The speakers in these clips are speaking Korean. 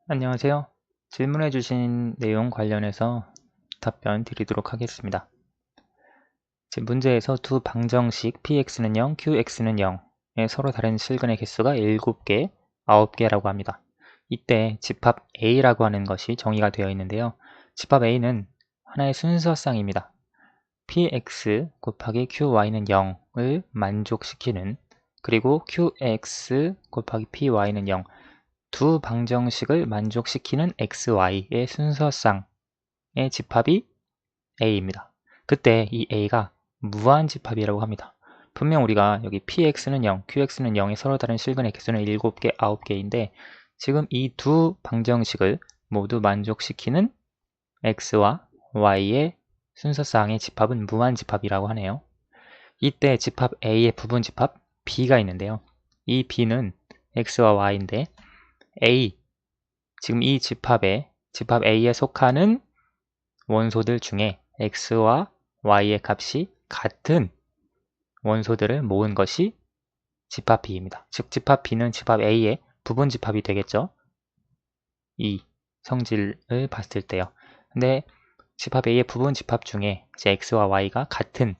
안녕하세요. 질문해 주신 내용 관련해서 답변 드리도록 하겠습니다. 지금 문제에서 두 방정식 px는 0, qx는 0의 서로 다른 실근의 개수가 7개, 9개라고 합니다. 이때 집합 a라고 하는 것이 정의가 되어 있는데요. 집합 a는 하나의 순서쌍입니다. px 곱하기 qy는 0을 만족시키는, 그리고 qx 곱하기 py는 0, 두 방정식을 만족시키는 xy의 순서쌍의 집합이 a입니다. 그때 이 a가 무한집합이라고 합니다. 분명 우리가 여기 px는 0, qx는 0의 서로 다른 실근의 개수는 7개, 9개인데 지금 이 두 방정식을 모두 만족시키는 x와 y의 순서쌍의 집합은 무한집합이라고 하네요. 이때 집합 a의 부분집합 b가 있는데요. 이 b는 x와 y인데 a, 지금 이 집합 A에 속하는 원소들 중에 x와 y의 값이 같은 원소들을 모은 것이 집합 B입니다. 즉 집합 B는 집합 A의 부분집합이 되겠죠. 이 성질을 봤을 때요. 근데 집합 A의 부분집합 중에 이제 x와 y가 같은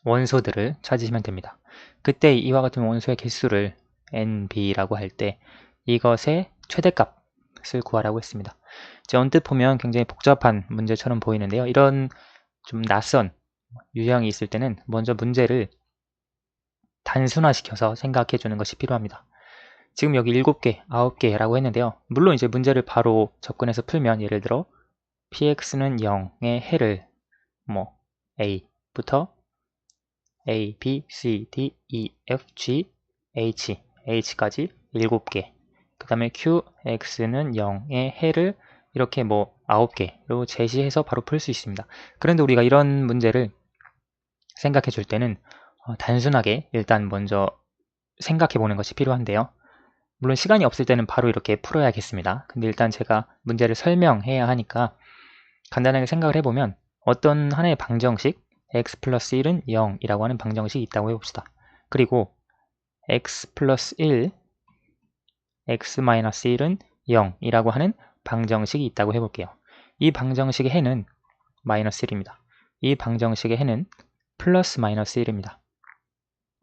원소들을 찾으시면 됩니다. 그때 이와 같은 원소의 개수를 nb라고 할 때 이것의 최대값을 구하라고 했습니다. 이제 언뜻 보면 굉장히 복잡한 문제처럼 보이는데요. 이런 좀 낯선 유형이 있을 때는 먼저 문제를 단순화시켜서 생각해 주는 것이 필요합니다. 지금 여기 7개, 9개라고 했는데요. 물론 이제 문제를 바로 접근해서 풀면 예를 들어 px는 0의 해를 뭐 a부터 a, b, c, d, e, f, g, h까지 7개, 그 다음에 qx는 0의 해를 이렇게 뭐 9개로 제시해서 바로 풀 수 있습니다. 그런데 우리가 이런 문제를 생각해 줄 때는 단순하게 일단 먼저 생각해 보는 것이 필요한데요. 물론 시간이 없을 때는 바로 이렇게 풀어야겠습니다. 근데 일단 제가 문제를 설명해야 하니까 간단하게 생각을 해보면 어떤 하나의 방정식 x 플러스 1은 0이라고 하는 방정식이 있다고 해봅시다. 그리고 x 플러스 1, x 마이너스 1은 0이라고 하는 방정식이 있다고 해볼게요. 이 방정식의 해는 마이너스 1입니다. 이 방정식의 해는 플러스 마이너스 1입니다.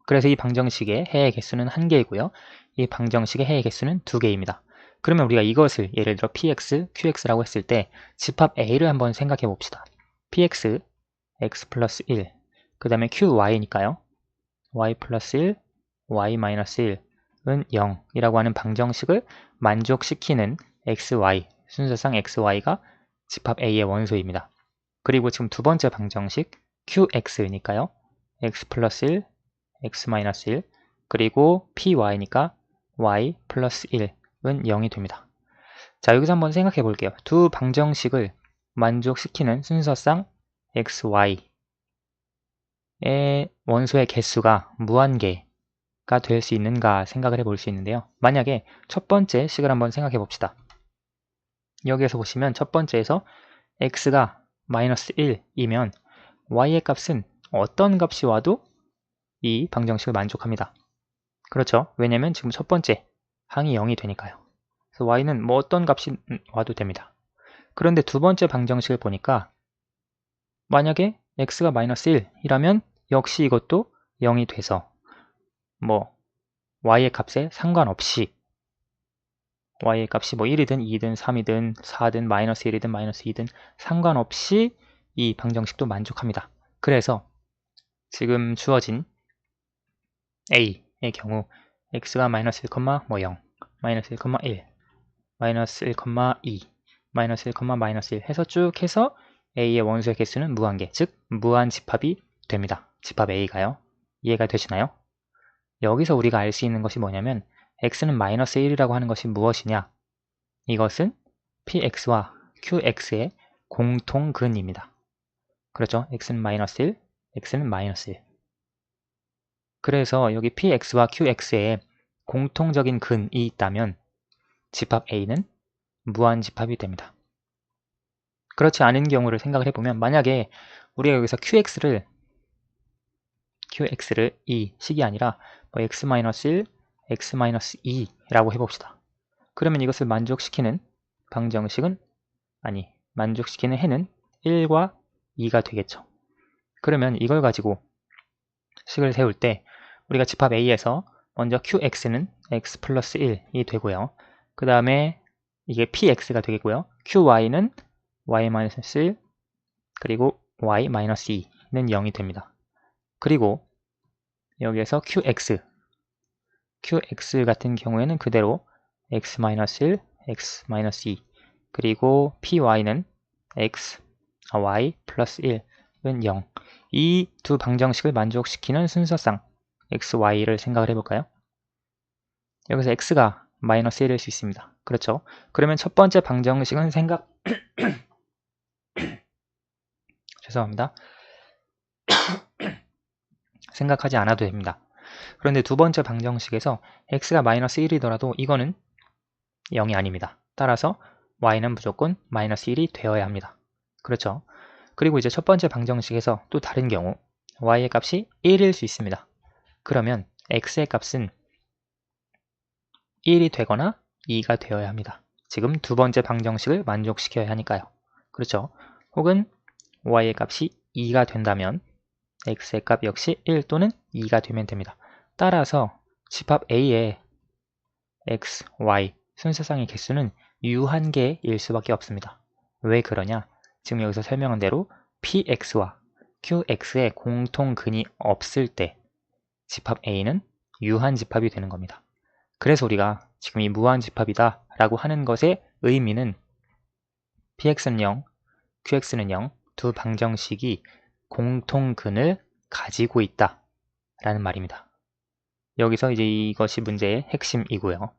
그래서 이 방정식의 해의 개수는 1개이고요. 이 방정식의 해의 개수는 2개입니다. 그러면 우리가 이것을 예를 들어 px, qx라고 했을 때 집합 a를 한번 생각해 봅시다. px, x 플러스 1, 그 다음에 qy니까요. y 플러스 1, y 마이너스 1은 0이라고 하는 방정식을 만족시키는 xy, 순서상 xy가 집합 a의 원소입니다. 그리고 지금 두 번째 방정식 qx니까요. x 플러스 1, x 마이너스 1, 그리고 py니까 y 플러스 1은 0이 됩니다. 자, 여기서 한번 생각해 볼게요. 두 방정식을 만족시키는 순서상 x, y의 원소의 개수가 무한개가 될 수 있는가 생각을 해볼 수 있는데요. 만약에 첫 번째 식을 한번 생각해 봅시다. 여기에서 보시면 첫 번째에서 x가 마이너스 1이면 y의 값은 어떤 값이 와도 이 방정식을 만족합니다. 그렇죠? 왜냐면 지금 첫 번째 항이 0이 되니까요. 그래서 y는 뭐 어떤 값이 와도 됩니다. 그런데 두 번째 방정식을 보니까 만약에 x가 마이너스 1이라면 역시 이것도 0이 돼서 뭐 y의 값에 상관없이 y의 값이 뭐 1이든 2든 3이든 4든 마이너스 1이든 마이너스 2든 상관없이 이 방정식도 만족합니다. 그래서 지금 주어진 a의 경우 x가 마이너스 1, 뭐 0, 마이너스 1, 1, 마이너스 1, 2, 마이너스 1, 마이너스 1 해서 쭉 해서 a의 원소의 개수는 무한개, 즉 무한집합이 됩니다. 집합 a가요. 이해가 되시나요? 여기서 우리가 알 수 있는 것이 뭐냐면 x는 마이너스 1이라고 하는 것이 무엇이냐? 이것은 px와 qx의 공통근입니다. 그렇죠? x는 마이너스 1, x는 마이너스 1. 그래서 여기 px와 qx에 공통적인 근이 있다면 집합 a는 무한집합이 됩니다. 그렇지 않은 경우를 생각을 해보면 만약에 우리가 여기서 qx를 이 식이 아니라 뭐 x-1, x-2라고 해봅시다. 그러면 이것을 만족시키는 방정식은 만족시키는 해는 1과 2가 되겠죠. 그러면 이걸 가지고 식을 세울 때 우리가 집합 A에서 먼저 QX는 X 플러스 1이 되고요. 그 다음에 이게 PX가 되겠고요. QY는 Y 마이너스 1 그리고 Y 마이너스 2는 0이 됩니다. 그리고 여기에서 QX 같은 경우에는 그대로 X 마이너스 1, X 마이너스 2 그리고 PY는 Y 플러스 1은 0. 이 두 방정식을 만족시키는 순서상 X, Y를 생각을 해볼까요? 여기서 X가 마이너스 1일 수 있습니다. 그렇죠? 그러면 첫 번째 방정식은 죄송합니다. 생각하지 않아도 됩니다. 그런데 두 번째 방정식에서 X가 마이너스 1이더라도 이거는 0이 아닙니다. 따라서 Y는 무조건 마이너스 1이 되어야 합니다. 그렇죠? 그리고 이제 첫 번째 방정식에서 또 다른 경우 Y의 값이 1일 수 있습니다. 그러면 X의 값은 1이 되거나 2가 되어야 합니다. 지금 두 번째 방정식을 만족시켜야 하니까요. 그렇죠? 혹은 Y의 값이 2가 된다면 X의 값 역시 1 또는 2가 되면 됩니다. 따라서 집합 A의 X, Y 순서상의 개수는 유한계일 수밖에 없습니다. 왜 그러냐? 지금 여기서 설명한 대로 PX와 QX의 공통근이 없을 때 집합 A는 유한집합이 되는 겁니다. 그래서 우리가 지금 이 무한집합이다 라고 하는 것의 의미는 PX는 0, QX는 0, 두 방정식이 공통근을 가지고 있다 라는 말입니다. 여기서 이제 이것이 문제의 핵심이고요.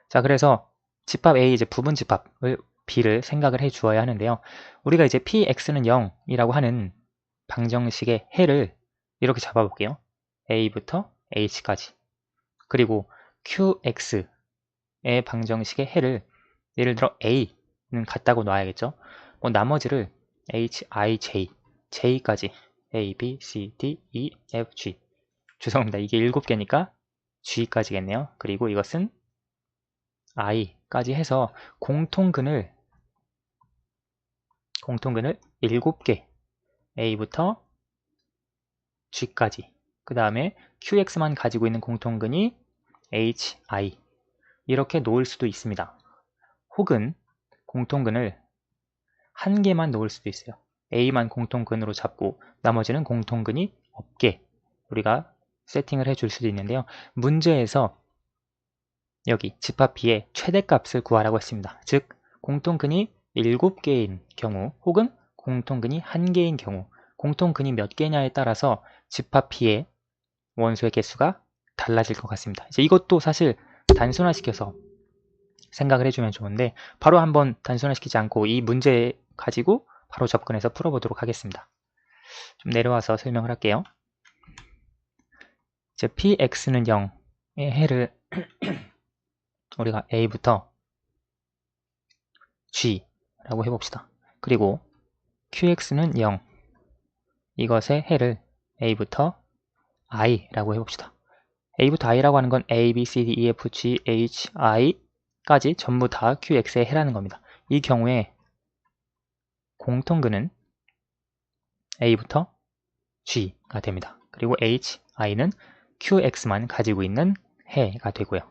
자, 그래서 집합 A 이제 부분 집합을 B를 생각을 해 주어야 하는데요. 우리가 이제 PX는 0이라고 하는 방정식의 해를 이렇게 잡아볼게요. A부터 H까지. 그리고 QX의 방정식의 해를 예를 들어 A는 같다고 놔야겠죠. 나머지를 H, I, J, J까지 A, B, C, D, E, F, G 죄송합니다. 이게 7개니까 G까지겠네요. 그리고 이것은 I까지 해서 공통근을 7개 A부터 G까지 그 다음에 QX만 가지고 있는 공통근이 H, I 이렇게 놓을 수도 있습니다. 혹은 공통근을 한 개만 놓을 수도 있어요. A만 공통근으로 잡고 나머지는 공통근이 없게 우리가 세팅을 해줄 수도 있는데요. 문제에서 여기 집합 B의 최대값을 구하라고 했습니다. 즉 공통근이 7개인 경우 혹은 공통근이 1개인 경우 공통근이 몇 개냐에 따라서 집합 B의 원소의 개수가 달라질 것 같습니다. 이제 이것도 사실 단순화시켜서 생각을 해주면 좋은데 바로 한번 단순화시키지 않고 이 문제 가지고 바로 접근해서 풀어보도록 하겠습니다. 좀 내려와서 설명을 할게요. 이제 PX는 0의 해를 우리가 A부터 G라고 해봅시다. 그리고 QX는 0 이것의 해를 A부터 I라고 해봅시다. A부터 I라고 하는 건 A, B, C, D, E, F, G, H, I까지 전부 다 QX의 해라는 겁니다. 이 경우에 공통근은 A부터 G가 됩니다. 그리고 H, I는 QX만 가지고 있는 해가 되고요.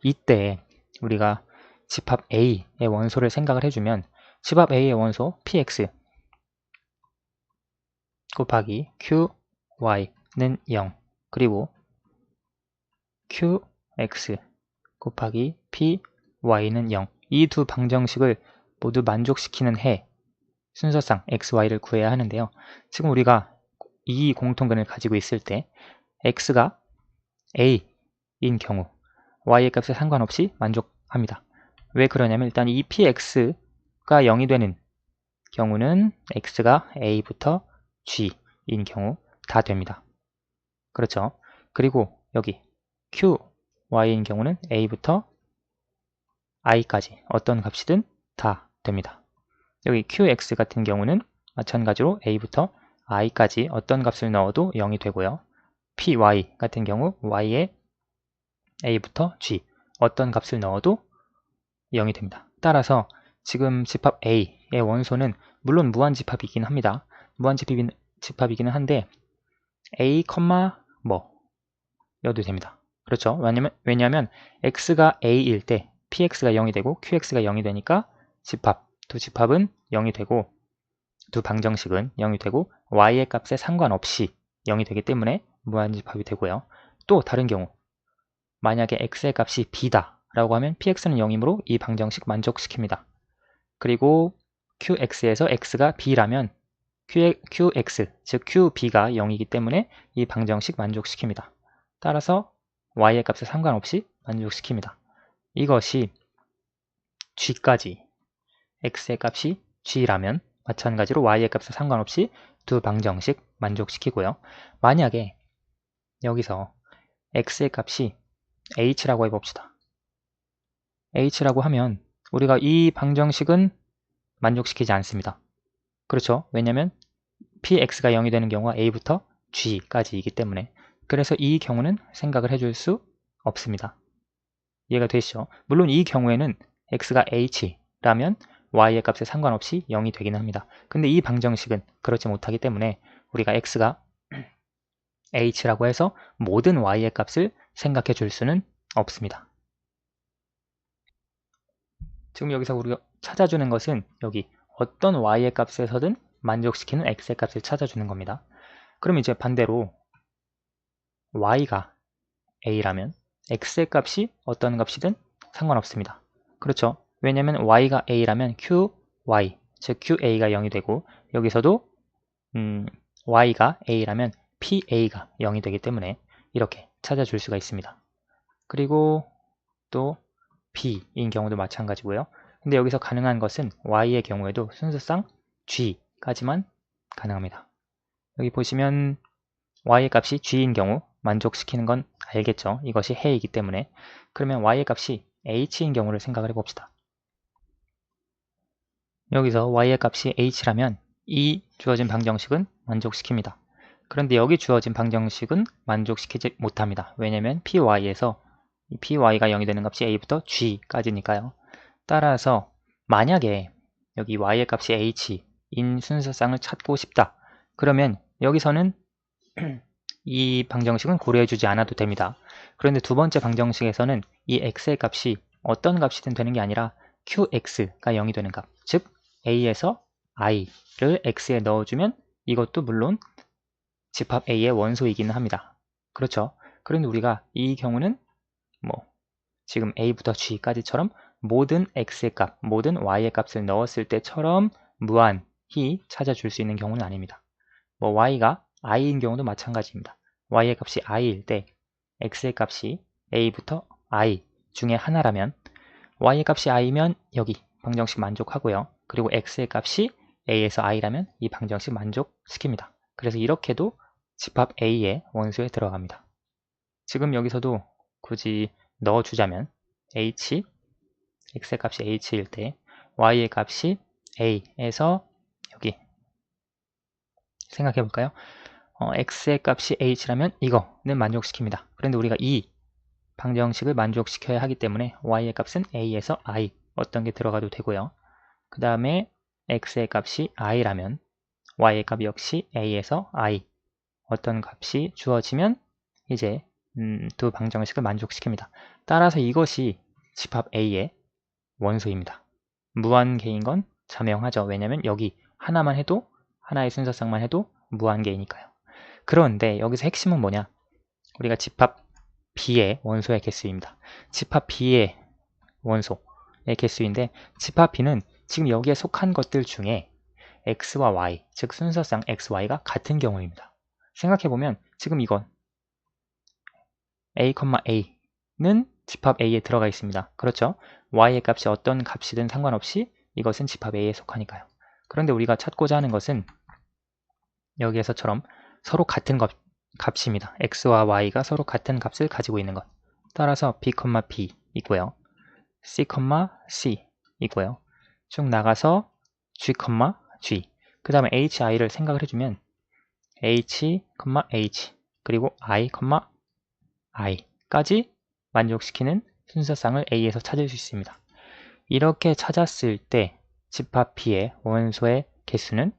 이때 우리가 집합 A의 원소를 생각을 해주면 집합 A의 원소 PX 곱하기 QY는 0 그리고 QX 곱하기 PY는 0 이 두 방정식을 모두 만족시키는 해 순서상 XY를 구해야 하는데요. 지금 우리가 이 공통근을 가지고 있을 때 X가 A인 경우 Y의 값에 상관없이 만족합니다. 왜 그러냐면 일단 이 PX가 0이 되는 경우는 X가 A부터 G인 경우 다 됩니다. 그렇죠? 그리고 여기 QY인 경우는 A부터 I까지 어떤 값이든 다 됩니다. 여기 QX 같은 경우는 마찬가지로 A부터 I까지 어떤 값을 넣어도 0이 되고요. PY 같은 경우 Y에 A부터 G 어떤 값을 넣어도 0이 됩니다. 따라서 지금 집합 A의 원소는 물론 무한집합이긴 합니다. 무한집합이기는 한데 A, 뭐 여도 됩니다. 그렇죠? 왜냐면 x가 a일 때 px가 0이 되고 qx가 0이 되니까 두 집합은 0이 되고 두 방정식은 0이 되고 y의 값에 상관없이 0이 되기 때문에 무한집합이 되고요. 또 다른 경우 만약에 x의 값이 b다 라고 하면 px는 0이므로 이 방정식 만족시킵니다. 그리고 qx에서 x가 b라면 qx, 즉 qb가 0이기 때문에 이 방정식 만족시킵니다. 따라서 y의 값에 상관없이 만족시킵니다. 이것이 g까지 x의 값이 g라면 마찬가지로 y의 값에 상관없이 두 방정식 만족시키고요. 만약에 여기서 x의 값이 h라고 해봅시다. h라고 하면 우리가 이 방정식은 만족시키지 않습니다. 그렇죠? 왜냐면 px가 0이 되는 경우가 a부터 g까지이기 때문에 그래서 이 경우는 생각을 해줄 수 없습니다. 이해가 되시죠? 물론 이 경우에는 x가 h라면 y의 값에 상관없이 0이 되기는 합니다. 근데 이 방정식은 그렇지 못하기 때문에 우리가 x가 h라고 해서 모든 y의 값을 생각해 줄 수는 없습니다. 지금 여기서 우리가 찾아주는 것은 여기 어떤 y의 값에서든 만족시키는 x의 값을 찾아주는 겁니다. 그럼 이제 반대로 y가 a라면 x의 값이 어떤 값이든 상관없습니다. 그렇죠? 왜냐면 y가 a라면 qy, 즉 qa가 0이 되고 여기서도 y가 a라면 pa가 0이 되기 때문에 이렇게 찾아줄 수가 있습니다. 그리고 또 b인 경우도 마찬가지고요. 근데 여기서 가능한 것은 y의 경우에도 순서상 g까지만 가능합니다. 여기 보시면 y의 값이 g인 경우 만족시키는 건 알겠죠? 이것이 해이기 때문에. 그러면 y의 값이 h인 경우를 생각을 해봅시다. 여기서 y의 값이 h라면 이 주어진 방정식은 만족시킵니다. 그런데 여기 주어진 방정식은 만족시키지 못합니다. 왜냐면 py에서 py가 0이 되는 값이 a부터 g까지니까요. 따라서 만약에 여기 y의 값이 h인 순서상을 찾고 싶다. 그러면 여기서는 이 방정식은 고려해주지 않아도 됩니다. 그런데 두 번째 방정식에서는 이 x의 값이 어떤 값이든 되는 게 아니라 qx가 0이 되는 값, 즉 a에서 i를 x에 넣어주면 이것도 물론 집합 a의 원소이기는 합니다. 그렇죠? 그런데 우리가 이 경우는 지금 a부터 g까지처럼 모든 x의 값, 모든 y의 값을 넣었을 때처럼 무한히 찾아줄 수 있는 경우는 아닙니다. y가 i인 경우도 마찬가지입니다. y의 값이 i일 때 x의 값이 a부터 i 중에 하나라면 y의 값이 i면 여기 방정식 만족하고요. 그리고 x의 값이 a에서 i라면 이 방정식 만족시킵니다. 그래서 이렇게도 집합 a의 원소에 들어갑니다. 지금 여기서도 굳이 넣어주자면 x의 값이 h일 때 y의 값이 a에서 여기 생각해 볼까요? x의 값이 h라면 이거는 만족시킵니다. 그런데 우리가 이 방정식을 만족시켜야 하기 때문에 y의 값은 a에서 i 어떤 게 들어가도 되고요. 그 다음에 x의 값이 i라면 y의 값 역시 a에서 i 어떤 값이 주어지면 이제 두 방정식을 만족시킵니다. 따라서 이것이 집합 a의 원소입니다. 무한계인 건 자명하죠. 왜냐면 여기 하나만 해도 하나의 순서상만 해도 무한계이니까요. 그런데 여기서 핵심은 뭐냐? 우리가 집합 B의 원소의 개수입니다. 집합 B의 원소의 개수인데 집합 B는 지금 여기에 속한 것들 중에 X와 Y, 즉 순서상 X, Y가 같은 경우입니다. 생각해보면 지금 이건 A, A는 집합 A에 들어가 있습니다. 그렇죠? Y의 값이 어떤 값이든 상관없이 이것은 집합 A에 속하니까요. 그런데 우리가 찾고자 하는 것은 여기에서처럼 서로 같은 값입니다. x와 y가 서로 같은 값을 가지고 있는 것. 따라서 b, p 있고요. c, c 있고요. 쭉 나가서 g, g. 그 다음에 hi를 생각을 해주면 h, h 그리고 i, i까지 만족시키는 순서상을 a에서 찾을 수 있습니다. 이렇게 찾았을 때 집합 P의 원소의 개수는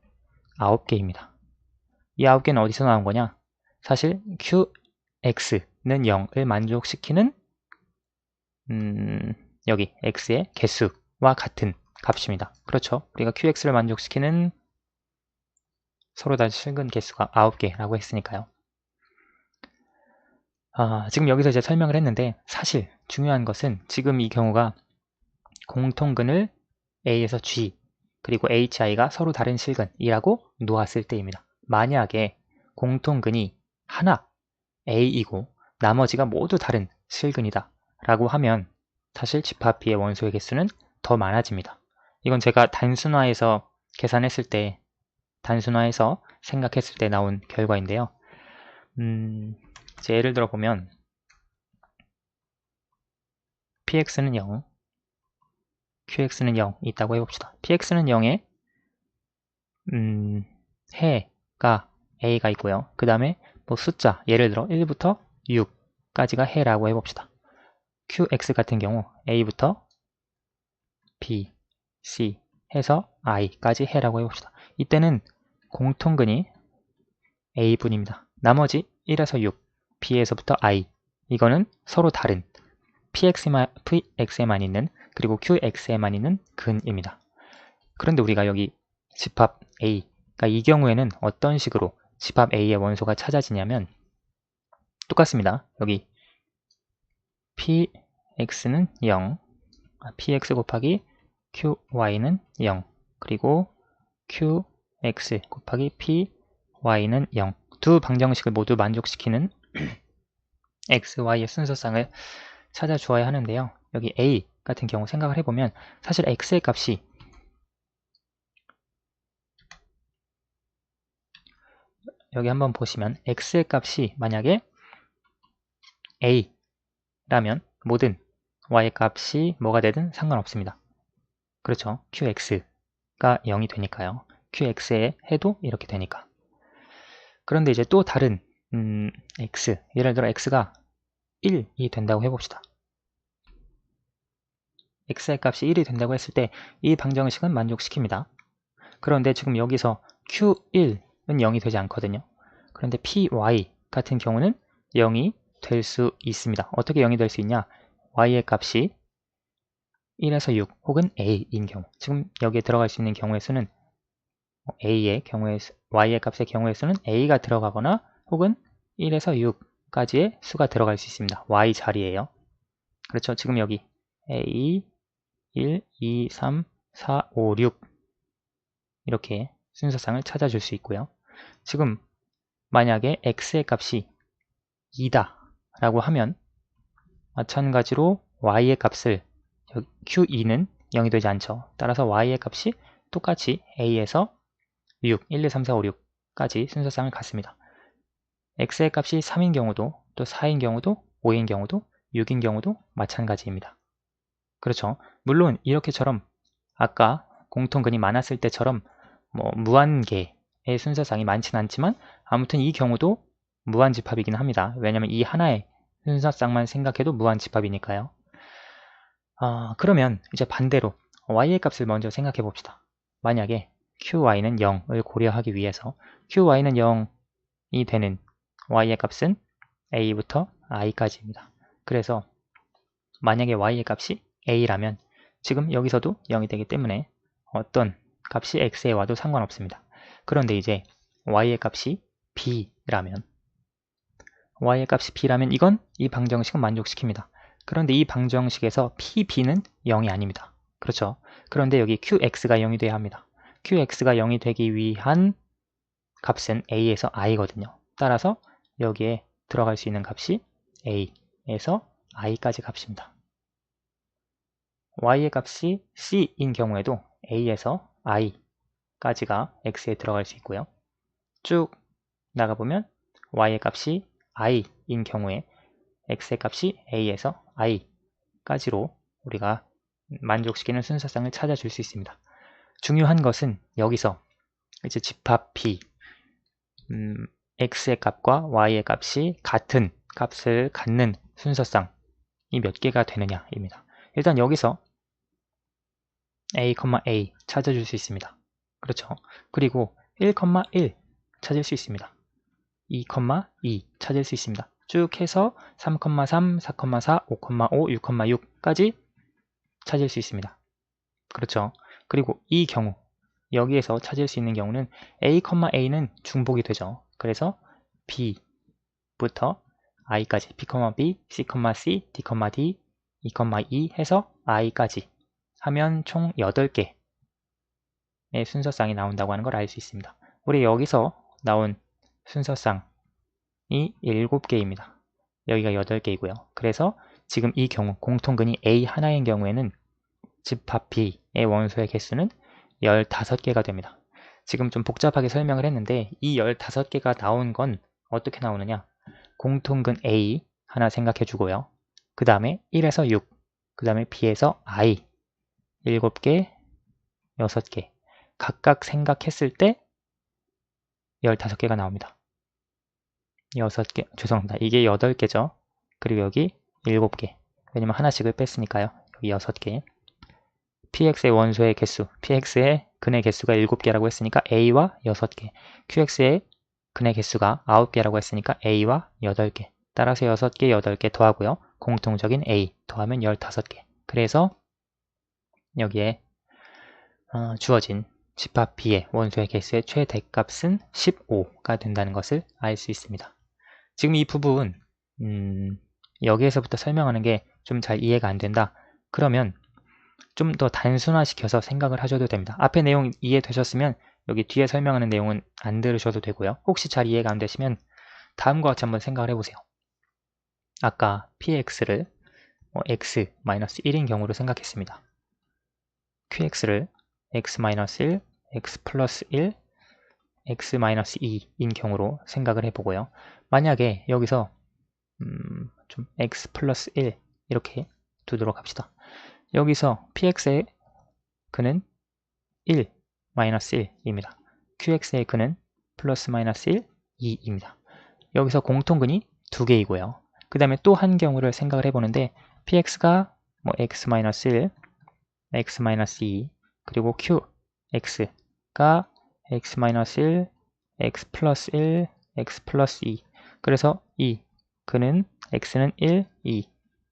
9개입니다. 이 9개는 어디서 나온 거냐? 사실 QX는 0을 만족시키는 여기 X의 개수와 같은 값입니다. 그렇죠? 우리가 QX를 만족시키는 서로 다 실근 개수가 9개라고 했으니까요. 지금 여기서 이제 설명을 했는데 사실 중요한 것은 지금 이 경우가 공통근을 A에서 G 그리고 HI가 서로 다른 실근이라고 놓았을 때입니다. 만약에 공통근이 하나 A이고 나머지가 모두 다른 실근이다 라고 하면 사실 집합 B의 원소의 개수는 더 많아집니다. 이건 제가 단순화해서 계산했을 때 단순화해서 생각했을 때 나온 결과인데요. 이제 예를 들어 보면 px는 0, qx는 0 있다고 해봅시다. px는 0에 해가 a가 있고요. 그 다음에 뭐 숫자 예를 들어 1부터 6까지가 해라고 해봅시다. qx 같은 경우 a부터 b, c 해서 i까지 해라고 해봅시다. 이때는 공통근이 a분입니다. 나머지 1에서 6, b에서부터 i 이거는 서로 다른 px에만 있는 그리고 qx에만 있는 근입니다. 그런데 우리가 여기 집합 A, 그러니까 이 경우에는 어떤 식으로 집합 A의 원소가 찾아지냐면 똑같습니다. 여기 px는 0, px 곱하기 qy는 0, 그리고 qx 곱하기 py는 0. 두 방정식을 모두 만족시키는 x, y의 순서상을 찾아주어야 하는데요. 여기 a 같은 경우 생각을 해보면 사실 x의 값이 여기 한번 보시면 x의 값이 만약에 a라면 뭐든 y의 값이 뭐가 되든 상관없습니다. 그렇죠. qx가 0이 되니까요. qx에 해도 이렇게 되니까. 그런데 이제 또 다른 x, 예를 들어 x가 1이 된다고 해봅시다. x의 값이 1이 된다고 했을 때 이 방정식은 만족시킵니다. 그런데 지금 여기서 q1은 0이 되지 않거든요. 그런데 py 같은 경우는 0이 될 수 있습니다. 어떻게 0이 될 수 있냐? y의 값이 1에서 6 혹은 a인 경우, 지금 여기에 들어갈 수 있는 경우의 수는 a의 경우에 y의 값의 경우의 수는 a가 들어가거나 혹은 1에서 6까지의 수가 들어갈 수 있습니다. y 자리에요. 그렇죠. 지금 여기 a 1, 2, 3, 4, 5, 6 이렇게 순서상을 찾아줄 수 있고요. 지금 만약에 x의 값이 2다 라고 하면 마찬가지로 y의 값을 q2는 0이 되지 않죠. 따라서 y의 값이 똑같이 a에서 6, 1, 2, 3, 4, 5, 6까지 순서상을 갖습니다. x의 값이 3인 경우도 또 4인 경우도 5인 경우도 6인 경우도 마찬가지입니다. 그렇죠. 물론 이렇게처럼 아까 공통근이 많았을 때처럼 뭐 무한개의 순서상이 많지는 않지만 아무튼 이 경우도 무한집합이긴 합니다. 왜냐하면 이 하나의 순서상만 생각해도 무한집합이니까요. 그러면 이제 반대로 y의 값을 먼저 생각해 봅시다. 만약에 qy는 0을 고려하기 위해서 qy는 0이 되는 y의 값은 a부터 i까지입니다. 그래서 만약에 y의 값이 a라면 지금 여기서도 0이 되기 때문에 어떤 값이 x에 와도 상관없습니다. 그런데 이제 y의 값이 b라면 이건 이 방정식은 만족시킵니다. 그런데 이 방정식에서 pb는 0이 아닙니다. 그렇죠? 그런데 여기 qx가 0이 돼야 합니다. qx가 0이 되기 위한 값은 a에서 i거든요. 따라서 여기에 들어갈 수 있는 값이 a에서 i까지 값입니다. y의 값이 c인 경우에도 a에서 i까지가 x에 들어갈 수 있고요. 쭉 나가보면 y의 값이 i인 경우에 x의 값이 a에서 i까지로 우리가 만족시키는 순서상을 찾아줄 수 있습니다. 중요한 것은 여기서 이제 집합 b, x의 값과 y의 값이 같은 값을 갖는 순서상이 몇 개가 되느냐입니다. 일단 여기서 a, a 찾아줄 수 있습니다. 그렇죠. 그리고 1, 1 찾을 수 있습니다. 2, 2 찾을 수 있습니다. 쭉 해서 3, 3, 4, 4, 5, 5, 6, 6까지 찾을 수 있습니다. 그렇죠. 그리고 이 경우 여기에서 찾을 수 있는 경우는 a, a는 중복이 되죠. 그래서 b부터 i까지 b, b, c, c, d, d, e, e 해서 i까지 하면 총 8개의 순서쌍이 나온다고 하는 걸 알 수 있습니다. 우리 여기서 나온 순서쌍이 7개입니다. 여기가 8개이고요. 그래서 지금 이 경우 공통근이 A 하나인 경우에는 집합 B의 원소의 개수는 15개가 됩니다. 지금 좀 복잡하게 설명을 했는데 이 15개가 나온 건 어떻게 나오느냐? 공통근 A 하나 생각해 주고요. 그 다음에 1에서 6, 그 다음에 B에서 I 7개, 6개 각각 생각했을 때 15개가 나옵니다. 6개, 죄송합니다. 이게 8개죠. 그리고 여기 7개. 왜냐면 하나씩을 뺐으니까요. 여기 6개. px의 원소의 개수, px의 근의 개수가 7개라고 했으니까 a와 6개. qx의 근의 개수가 9개라고 했으니까 a와 8개. 따라서 6개, 8개 더하고요. 공통적인 a 더하면 15개. 그래서 여기에 주어진 집합 b의 원소의 개수의 최대값은 15가 된다는 것을 알 수 있습니다. 지금 이 부분 여기에서부터 설명하는 게 좀 잘 이해가 안 된다. 그러면 좀 더 단순화시켜서 생각을 하셔도 됩니다. 앞에 내용 이해되셨으면 여기 뒤에 설명하는 내용은 안 들으셔도 되고요. 혹시 잘 이해가 안 되시면 다음과 같이 한번 생각을 해보세요. 아까 px를 x-1인 경우로 생각했습니다. qx를 x-1, x 플러스 1, x-2인 경우로 생각을 해보고요. 만약에 여기서 좀 x 플러스 1 이렇게 두도록 합시다. 여기서 px의 근은 1, 마이너스 1입니다. qx의 근은 플러스 마이너스 1, 2입니다. 여기서 공통근이 2개이고요. 그 다음에 또 한 경우를 생각을 해보는데 px가 x-1, x-2 그리고 qx가 x-1, x 플러스 1, x 플러스 2 그래서 이 근은 x는 1, 2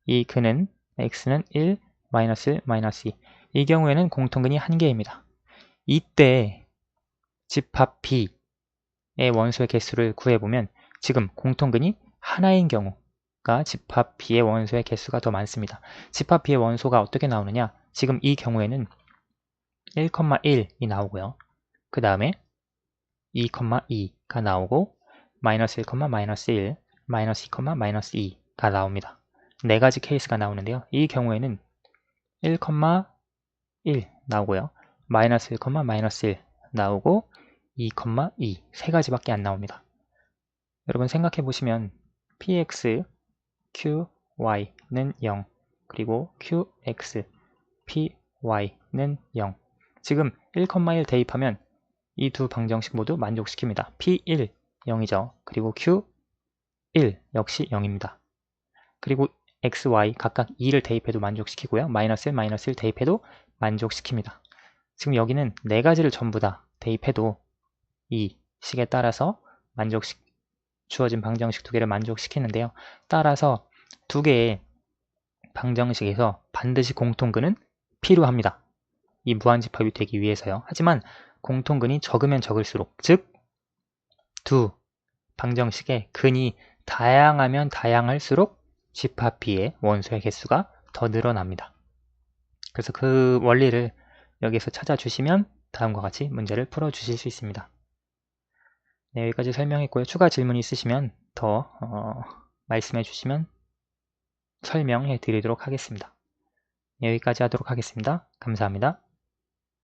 이 근은 x는 1, 마이너스 1, 마이너스 2 이 경우에는 공통근이 1개입니다. 이때 집합 B의 원소의 개수를 구해보면 지금 공통근이 하나인 경우가 집합 B의 원소의 개수가 더 많습니다. 집합 B의 원소가 어떻게 나오느냐? 지금 이 경우에는 1,1이 나오고요. 그 다음에 2,2가 나오고 마이너스 1, 마이너스 1, 마이너스 2, 마이너스 2가 나옵니다. 4가지 케이스가 나오는데요. 이 경우에는 1,1 나오고요. 마이너스 1, 마이너스 1 나오고 2, 2 세 가지밖에 안 나옵니다. 여러분 생각해 보시면 px, qy는 0 그리고 qx, py는 0 지금 1,1 대입하면 이 두 방정식 모두 만족시킵니다. p1, 0이죠. 그리고 q1 역시 0입니다. 그리고 x, y 각각 2를 대입해도 만족시키고요. 마이너스 1, 마이너스 1 대입해도 만족시킵니다. 지금 여기는 4가지를 전부 다 대입해도 이 식에 따라서 주어진 방정식 2개를 만족시키는데요. 따라서 2개의 방정식에서 반드시 공통근은 필요합니다. 이 무한집합이 되기 위해서요. 하지만 공통근이 적으면 적을수록 즉 두 방정식의 근이 다양하면 다양할수록 집합 B의 원소의 개수가 더 늘어납니다. 그래서 그 원리를 여기서 찾아주시면 다음과 같이 문제를 풀어주실 수 있습니다. 네, 여기까지 설명했고요. 추가 질문 있으시면 더 말씀해 주시면 설명해 드리도록 하겠습니다. 네, 여기까지 하도록 하겠습니다. 감사합니다.